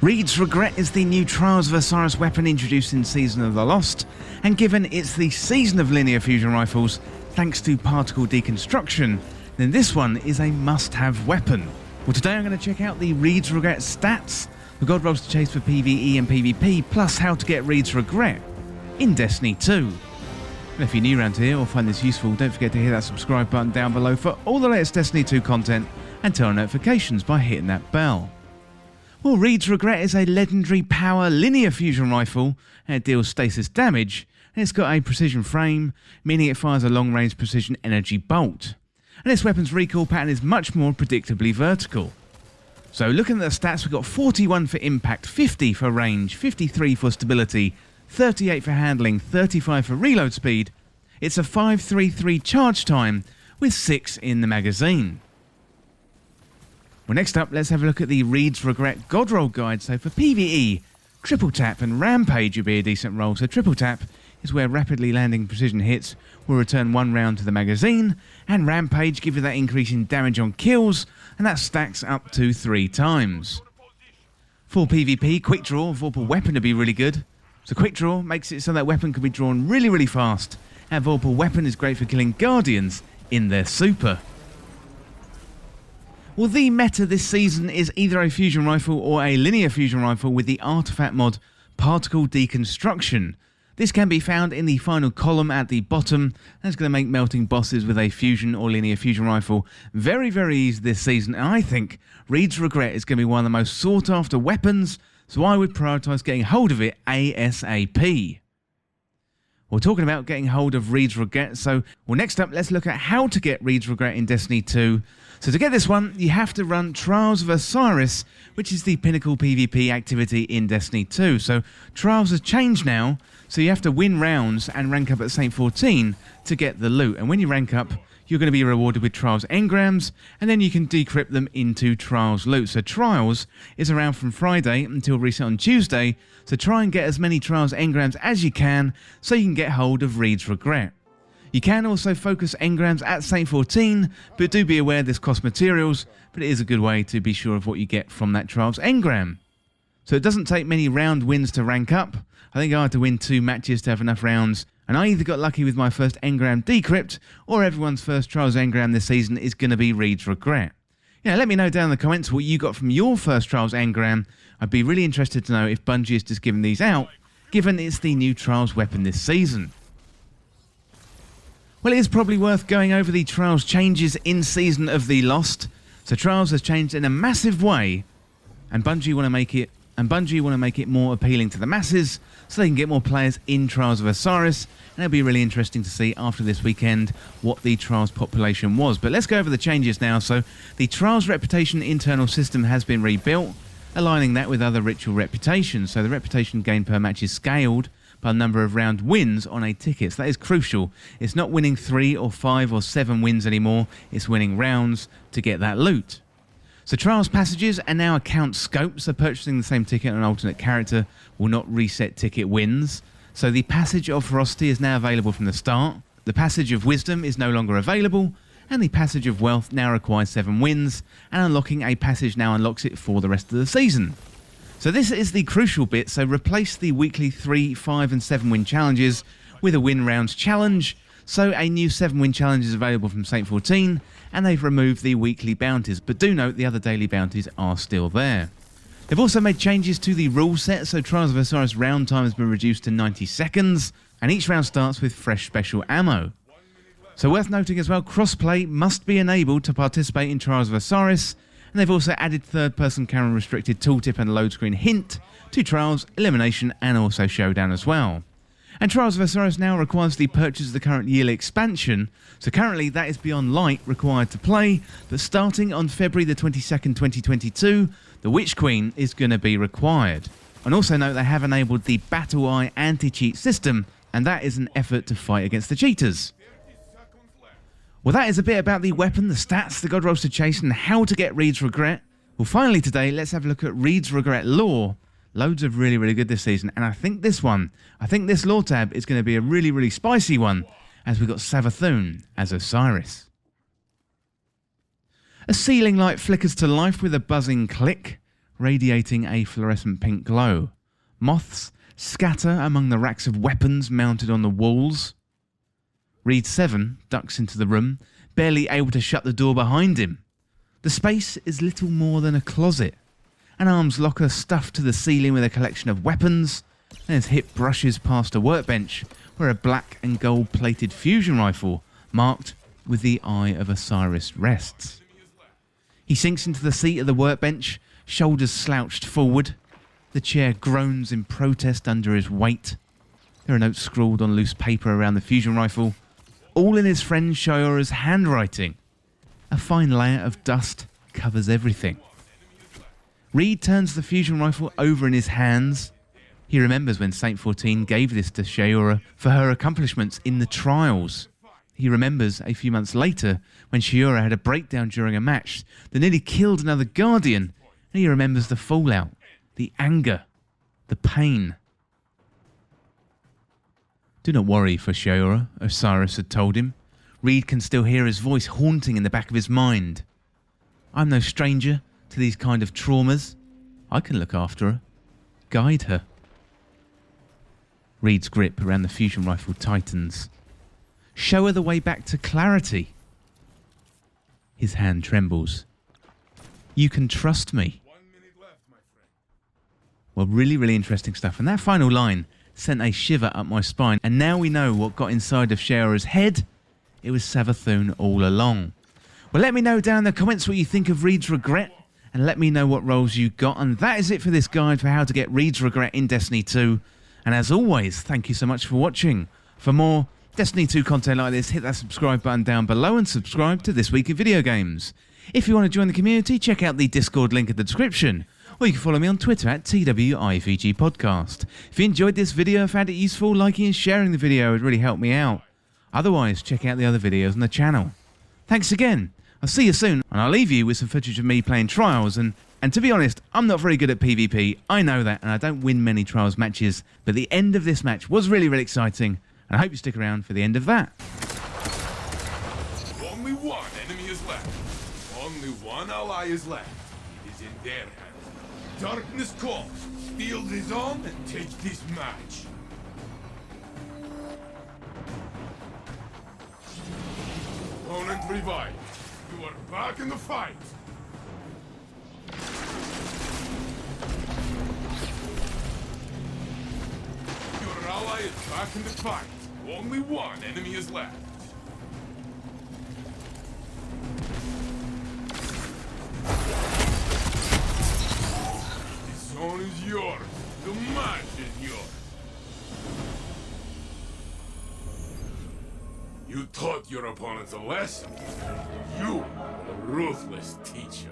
Reed's Regret is the new Trials of Osiris weapon introduced in Season of the Lost, and given it's the season of linear fusion rifles, thanks to Particle Deconstruction, then this one is a must-have weapon. Well, today I'm going to check out the Reed's Regret stats, the god rolls to chase for PVE and PVP, plus how to get Reed's Regret in Destiny 2. And if you're new around here or find this useful, don't forget to hit that subscribe button down below for all the latest Destiny 2 content and turn on notifications by hitting that bell. Well, Reed's Regret is a legendary power linear fusion rifle and it deals stasis damage, and it's got a precision frame, meaning it fires a long-range precision energy bolt. And this weapon's recoil pattern is much more predictably vertical. So looking at the stats, we've got 41 for impact, 50 for range, 53 for stability, 38 for handling, 35 for reload speed. It's a 5.33 charge time with 6 in the magazine. Well, next up, let's have a look at the Reed's Regret God Roll Guide. So for PvE, Triple Tap and Rampage would be a decent roll. So Triple Tap is where rapidly landing precision hits will return 1 round to the magazine, and Rampage give you that increase in damage on kills, and that stacks up to 3 times. For PvP, Quick Draw, Vorpal Weapon would be really good. So Quick Draw makes it so that weapon can be drawn really fast, and Vorpal Weapon is great for killing Guardians in their super. Well, the meta this season is either a fusion rifle or a linear fusion rifle with the artifact mod Particle Deconstruction. This can be found in the final column at the bottom, and it's going to make melting bosses with a fusion or linear fusion rifle very easy this season, and I think Reed's Regret is going to be one of the most sought after weapons, so I would prioritise getting hold of it ASAP. We're talking about getting hold of Reed's Regret, so next up let's look at how to get Reed's Regret in Destiny 2. So to get this one, you have to run Trials of Osiris, which is the pinnacle PvP activity in Destiny 2. So Trials has changed now, so you have to win rounds and rank up at Saint 14 to get the loot. And when you rank up, you're going to be rewarded with Trials engrams, and then you can decrypt them into Trials loot. So Trials is around from Friday until reset on Tuesday, so try and get as many Trials engrams as you can so you can get hold of Reed's Regret. You can also focus engrams at Saint 14, but do be aware this costs materials, but it is a good way to be sure of what you get from that Trials engram. So it doesn't take many round wins to rank up. I think I had to win 2 matches to have enough rounds, and I either got lucky with my first engram decrypt, or everyone's first Trials engram this season is going to be Reed's Regret. Yeah, let me know down in the comments what you got from your first Trials engram. I'd be really interested to know if Bungie is just giving these out, given it's the new Trials weapon this season. Well, it is probably worth going over the Trials changes in Season of the Lost. So Trials has changed in a massive way, and Bungie want to make it more appealing to the masses, so they can get more players in Trials of Osiris, and it'll be really interesting to see after this weekend what the Trials population was. But let's go over the changes now. So the Trials reputation internal system has been rebuilt, aligning that with other ritual reputations. So the reputation gain per match is scaled by the number of round wins on a ticket. So that is crucial. It's not winning 3 or 5 or 7 wins anymore, it's winning rounds to get that loot. So Trials passages are now account scopes, so purchasing the same ticket on an alternate character will not reset ticket wins. So the Passage of Ferocity is now available from the start, the Passage of Wisdom is no longer available, and the Passage of Wealth now requires 7 wins, and unlocking a passage now unlocks it for the rest of the season. So this is the crucial bit, so replace the weekly 3, 5 and 7 win challenges with a win rounds challenge. So a new 7 win challenge is available from Saint 14, and they've removed the weekly bounties, but do note the other daily bounties are still there. They've also made changes to the rule set, so Trials of Osiris round time has been reduced to 90 seconds, and each round starts with fresh special ammo. So worth noting as well, crossplay must be enabled to participate in Trials of Osiris, and they've also added third-person camera restricted tooltip and load screen hint to Trials, Elimination and also Showdown as well. And Trials of Osiris now requires the purchase of the current yearly expansion, so currently that is beyond light required to play, but starting on February the 22nd, 2022, the Witch Queen is going to be required. And also note they have enabled the Battle Eye anti-cheat system, and that is an effort to fight against the cheaters. Well, that is a bit about the weapon, the stats, the god rolls to chase, and how to get Reed's Regret. Well, finally today, let's have a look at Reed's Regret lore. Loads of really good this season, and I think this lore tab is going to be a really spicy one, as we've got Savathun as Osiris. A ceiling light flickers to life with a buzzing click. radiating a fluorescent pink glow. Moths scatter among the racks of weapons mounted on the walls. Reed 7 ducks into the room, barely able to shut the door behind him. The space is little more than a closet. An arms locker stuffed to the ceiling with a collection of weapons, and his hip brushes past a workbench where a black and gold-plated fusion rifle, marked with the Eye of Osiris, rests. He sinks into the seat of the workbench, shoulders slouched forward. The chair groans in protest under his weight. There are notes scrawled on loose paper around the fusion rifle, all in his friend Shiora's handwriting. A fine layer of dust covers everything. Reed turns the fusion rifle over in his hands. He remembers when Saint 14 gave this to Shiora for her accomplishments in the Trials. He remembers a few months later when Shiora had a breakdown during a match that nearly killed another Guardian, and he remembers the fallout, the anger, the pain. Do not worry for Shiora, Osiris had told him. Reed can still hear his voice haunting in the back of his mind. I'm no stranger to these kind of traumas. I can look after her, guide her. Reed's grip around the fusion rifle tightens. Show her the way back to clarity. His hand trembles. You can trust me. 1 minute left, my friend. Well, really interesting stuff. And that final line sent a shiver up my spine. And now we know what got inside of Shiora's head. It was Savathun all along. Well, let me know down in the comments what you think of Reed's regret. And let me know what roles you got. And that is it for this guide for how to get Reed's regret in Destiny 2. And as always, thank you so much for watching. For more Destiny 2 content like this, hit that subscribe button down below and subscribe to This Week in Video Games. If you want to join the community, check out the Discord link in the description, or you can follow me on Twitter at TWIVG Podcast. If you enjoyed this video, found it useful, liking and sharing the video would really help me out. Otherwise, check out the other videos on the channel. Thanks again. I'll see you soon, and I'll leave you with some footage of me playing Trials, and to be honest, I'm not very good at PvP, I know that, and I don't win many Trials matches, but the end of this match was really exciting, and I hope you stick around for the end of that. Only one enemy is left. Only one ally is left. It is in their hands. Darkness calls. Field is on and take this match. Opponent revived. You are back in the fight. Your ally is back in the fight. Only one enemy is left. The zone is yours. The match is yours. You taught your opponents a lesson. You are a ruthless teacher.